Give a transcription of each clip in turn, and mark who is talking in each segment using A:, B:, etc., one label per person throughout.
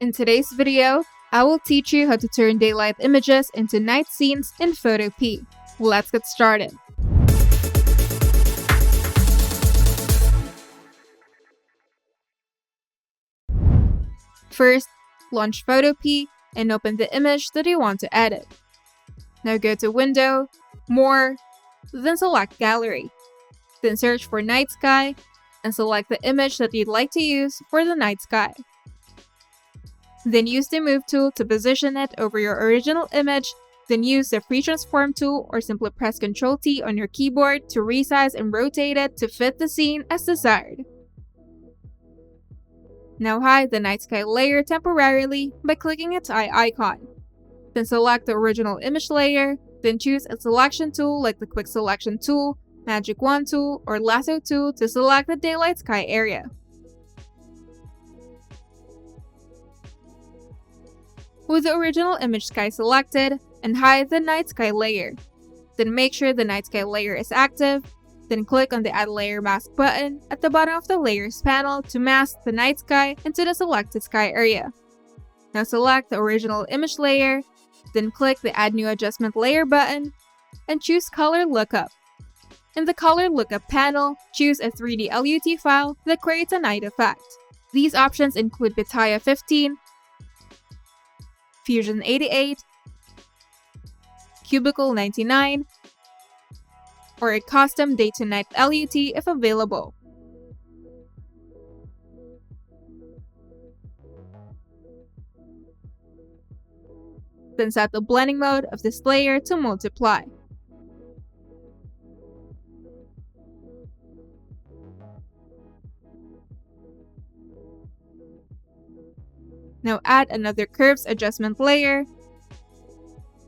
A: In today's video, I will teach you how to turn daylight images into night scenes in Photopea. Let's get started. First, launch Photopea and open the image that you want to edit. Now go to Window, More, then select Gallery. Then search for Night Sky and select the image that you'd like to use for the night sky. Then use the Move tool to position it over your original image, then use the Free Transform tool or simply press Ctrl-T on your keyboard to resize and rotate it to fit the scene as desired. Now hide the night sky layer temporarily by clicking its eye icon. Then select the original image layer, then choose a selection tool like the Quick Selection tool, Magic Wand tool, or Lasso tool to select the daylight sky area. With the original image sky selected, and hide the night sky layer. Then make sure the night sky layer is active, then click on the Add Layer Mask button at the bottom of the Layers panel to mask the night sky into the selected sky area. Now select the original image layer, then click the Add New Adjustment Layer button, and choose Color Lookup. In the Color Lookup panel, choose a 3D LUT file that creates a night effect. These options include Photopea 15, Fusion 88, Cubicle 99, or a custom day to night LUT if available. Then set the blending mode of this layer to multiply. Now add another curves adjustment layer,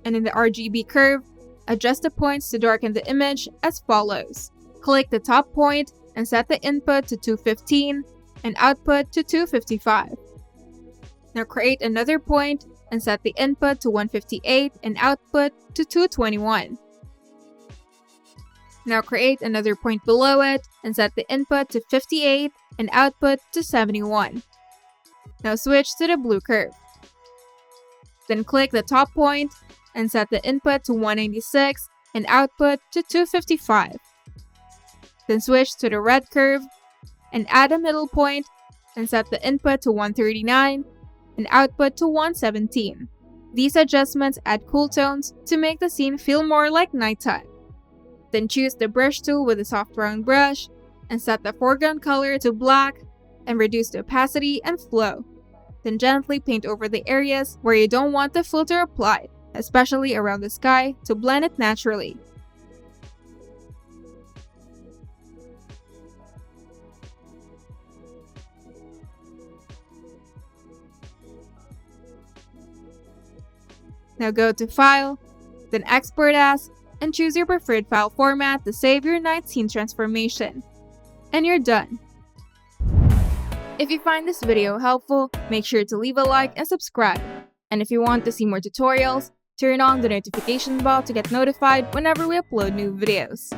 A: and in the RGB curve, adjust the points to darken the image as follows. Click the top point and set the input to 215 and output to 255. Now create another point and set the input to 158 and output to 221. Now create another point below it and set the input to 58 and output to 71. Now switch to the blue curve. Then click the top point and set the input to 196 and output to 255. Then switch to the red curve and add a middle point and set the input to 139 and output to 117. These adjustments add cool tones to make the scene feel more like nighttime. Then choose the brush tool with a soft round brush and set the foreground color to black and reduce the opacity and flow. Then gently paint over the areas where you don't want the filter applied, especially around the sky, to blend it naturally. Now go to File, then Export As, and choose your preferred file format to save your night scene transformation. And you're done. If you find this video helpful, make sure to leave a like and subscribe. And if you want to see more tutorials, turn on the notification bell to get notified whenever we upload new videos.